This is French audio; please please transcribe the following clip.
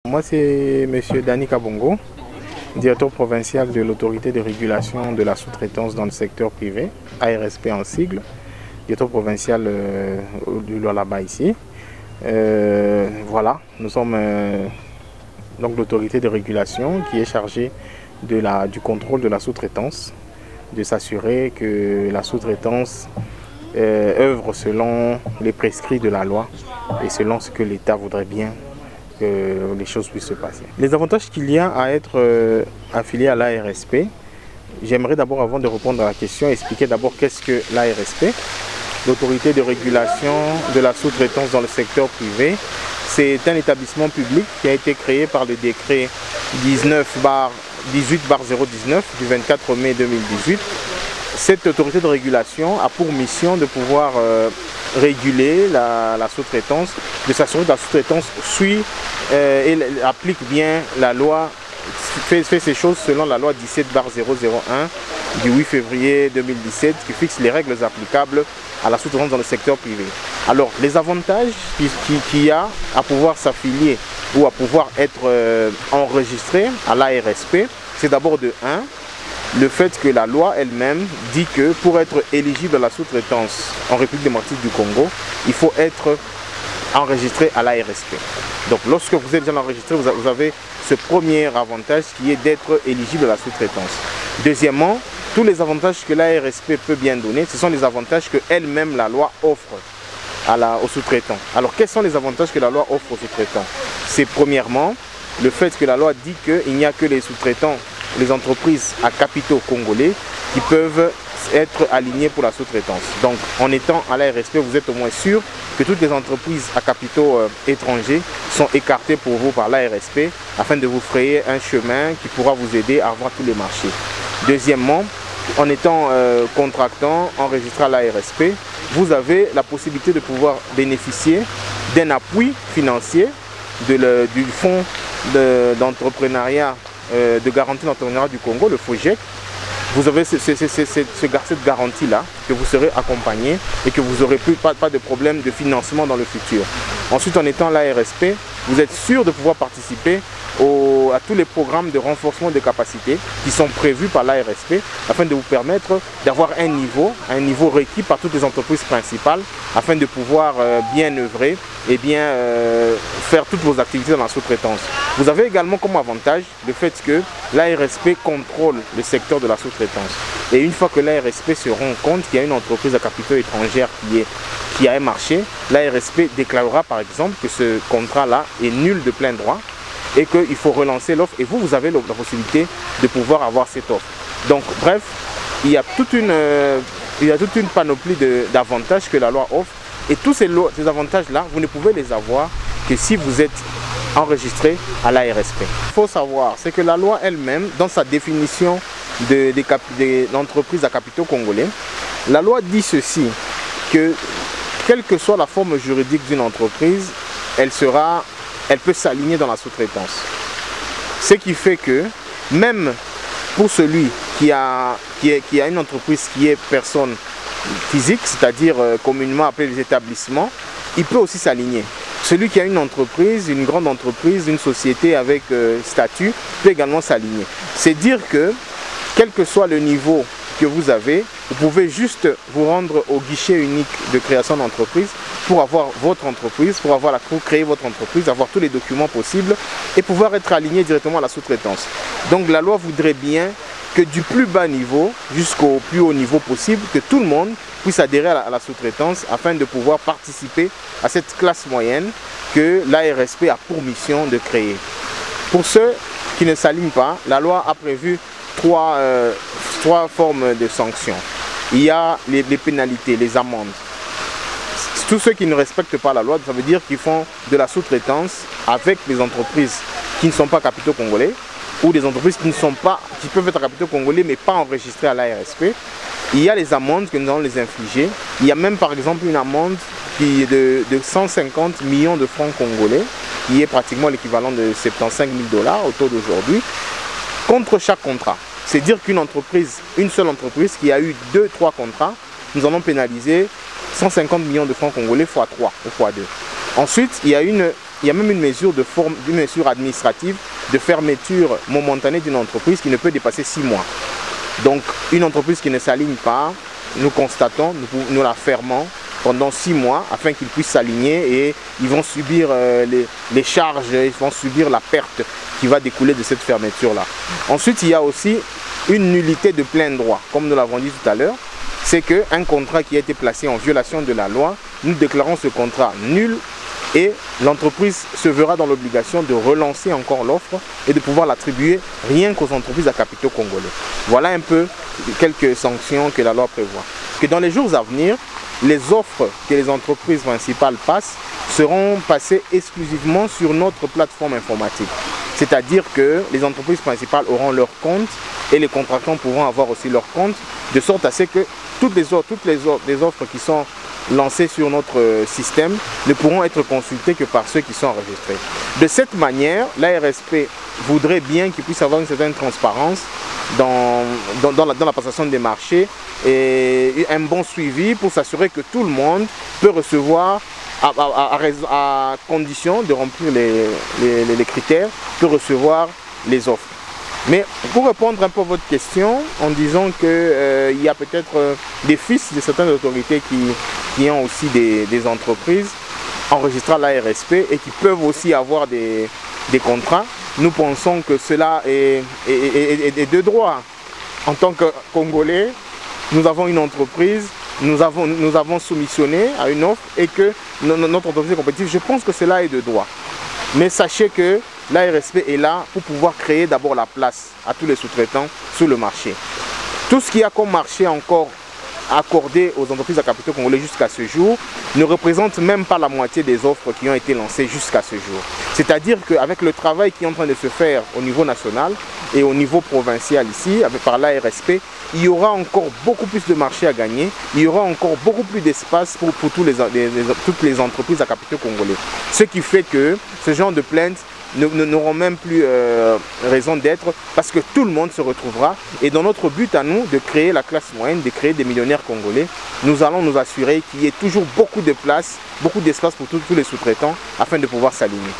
Moi, c'est M. Dani Kabongo, directeur provincial de l'autorité de régulation de la sous-traitance dans le secteur privé, ARSP en sigle, directeur provincial du là-bas ici. Voilà, nous sommes donc l'autorité de régulation qui est chargée du contrôle de la sous-traitance, de s'assurer que la sous-traitance œuvre selon les prescrits de la loi et selon ce que l'État voudrait bien que les choses puissent se passer. Les avantages qu'il y a à être affilié à l'ARSP, j'aimerais d'abord, avant de répondre à la question, expliquer d'abord qu'est-ce que l'ARSP, l'autorité de régulation de la sous-traitance dans le secteur privé. C'est un établissement public qui a été créé par le décret 18/019 du 24 mai 2018. Cette autorité de régulation a pour mission de pouvoir réguler la sous-traitance, de s'assurer que la sous-traitance suit et applique bien la loi, fait ces choses selon la loi 17/001 du 8 février 2017 qui fixe les règles applicables à la sous-traitance dans le secteur privé. Alors, les avantages qu'il y a à pouvoir s'affilier ou à pouvoir être enregistré à l'ARSP, c'est d'abord de 1, le fait que la loi elle-même dit que pour être éligible à la sous-traitance en République démocratique du Congo, il faut être enregistré à l'ARSP. Donc lorsque vous êtes déjà enregistré, vous avez ce premier avantage qui est d'être éligible à la sous-traitance. Deuxièmement, tous les avantages que l'ARSP peut bien donner, ce sont les avantages que elle-même la loi offre aux sous-traitants. Alors quels sont les avantages que la loi offre aux sous-traitants? C'est premièrement le fait que la loi dit qu'il n'y a que les sous-traitants, les entreprises à capitaux congolais qui peuvent être alignées pour la sous-traitance. Donc en étant à l'ARSP, vous êtes au moins sûr que toutes les entreprises à capitaux étrangers sont écartées pour vous par l'ARSP afin de vous frayer un chemin qui pourra vous aider à avoir tous les marchés. Deuxièmement, en étant contractant, enregistré à l'ARSP, vous avez la possibilité de pouvoir bénéficier d'un appui financier du fonds d'entrepreneuriat de garantie d'entrepreneuriat du Congo, le FOGEC. Vous avez cette garantie-là, que vous serez accompagné et que vous n'aurez plus pas de problème de financement dans le futur. Ensuite, en étant l'ARSP, vous êtes sûr de pouvoir participer à tous les programmes de renforcement des capacités qui sont prévus par l'ARSP afin de vous permettre d'avoir un niveau requis par toutes les entreprises principales afin de pouvoir bien œuvrer et bien faire toutes vos activités dans la sous-traitance. Vous avez également comme avantage le fait que l'ARSP contrôle le secteur de la sous-traitance. Et une fois que l'ARSP se rend compte qu'il y a une entreprise à capitaux étrangers qui a un marché, l'ARSP déclarera par exemple que ce contrat-là est nul de plein droit et qu'il faut relancer l'offre et vous avez la possibilité de pouvoir avoir cette offre. Donc bref, il y a toute une panoplie d'avantages que la loi offre et tous ces avantages-là, vous ne pouvez les avoir que si vous êtes enregistré à l'ARSP. Il faut savoir, c'est que la loi elle-même, dans sa définition d'entreprise à capitaux congolais, la loi dit ceci, que quelle que soit la forme juridique d'une entreprise, elle peut s'aligner dans la sous-traitance. Ce qui fait que même pour celui qui a une entreprise qui est personne physique, c'est-à-dire communément appelé les établissements, il peut aussi s'aligner. Celui qui a une entreprise, une grande entreprise, une société avec statut, peut également s'aligner. C'est dire que, quel que soit le niveau que vous avez, vous pouvez juste vous rendre au guichet unique de création d'entreprise pour avoir votre entreprise, pour créer votre entreprise, avoir tous les documents possibles et pouvoir être aligné directement à la sous-traitance. Donc la loi voudrait bien que du plus bas niveau jusqu'au plus haut niveau possible, que tout le monde puisse adhérer à la sous-traitance afin de pouvoir participer à cette classe moyenne que l'ARSP a pour mission de créer. Pour ceux qui ne s'alignent pas, la loi a prévu trois formes de sanctions. Il y a les pénalités, les amendes. Tous ceux qui ne respectent pas la loi, ça veut dire qu'ils font de la sous-traitance avec les entreprises qui ne sont pas capitaux congolais ou des entreprises qui peuvent être à capitaux congolais mais pas enregistrées à l'ARSP. Il y a les amendes que nous allons les infliger. Il y a même par exemple une amende qui est de 150 millions de francs congolais, qui est pratiquement l'équivalent de 75 000 $ au taux d'aujourd'hui, contre chaque contrat. C'est dire qu'une seule entreprise qui a eu 2-3 contrats, nous allons pénaliser 150 millions de francs congolais x3 ou x2. Ensuite, il y a une il y a même une mesure administrative de fermeture momentanée d'une entreprise qui ne peut dépasser 6 mois. Donc une entreprise qui ne s'aligne pas, nous constatons, nous la fermons pendant 6 mois afin qu'ils puissent s'aligner et ils vont subir les charges, ils vont subir la perte qui va découler de cette fermeture-là. Ensuite, il y a aussi une nullité de plein droit, comme nous l'avons dit tout à l'heure. C'est qu'un contrat qui a été placé en violation de la loi, nous déclarons ce contrat nul et l'entreprise se verra dans l'obligation de relancer encore l'offre et de pouvoir l'attribuer rien qu'aux entreprises à capitaux congolais. Voilà un peu quelques sanctions que la loi prévoit. Que dans les jours à venir, les offres que les entreprises principales passent seront passées exclusivement sur notre plateforme informatique. C'est-à-dire que les entreprises principales auront leur compte et les contractants pourront avoir aussi leur compte, de sorte à ce que toutes les offres qui sont lancées sur notre système ne pourront être consultées que par ceux qui sont enregistrés. De cette manière, l'ARSP voudrait bien qu'il puisse avoir une certaine transparence dans la passation des marchés et un bon suivi pour s'assurer que tout le monde peut recevoir, à condition de remplir les critères, peut recevoir les offres. Mais pour répondre un peu à votre question, en disant qu'il y a peut-être des fils de certaines autorités qui ont aussi des entreprises enregistrées à l'ARSP et qui peuvent aussi avoir des contrats, nous pensons que cela est de droit. En tant que Congolais, nous avons une entreprise, nous avons soumissionné à une offre et que notre entreprise est compétitive. Je pense que cela est de droit. Mais sachez que l'ARSP est là pour pouvoir créer d'abord la place à tous les sous-traitants sur le marché. Tout ce qu'il y a comme marché encore accordé aux entreprises à capitaux congolais jusqu'à ce jour ne représente même pas la moitié des offres qui ont été lancées jusqu'à ce jour. C'est-à-dire qu'avec le travail qui est en train de se faire au niveau national et au niveau provincial ici, par l'ARSP, il y aura encore beaucoup plus de marchés à gagner, il y aura encore beaucoup plus d'espace pour toutes les entreprises à capitaux congolais. Ce qui fait que ce genre de plaintes n'auront même plus raison d'être parce que tout le monde se retrouvera et dans notre but à nous de créer la classe moyenne, de créer des millionnaires congolais, nous allons nous assurer qu'il y ait toujours beaucoup de place, beaucoup d'espace pour tous les sous-traitants afin de pouvoir s'aligner.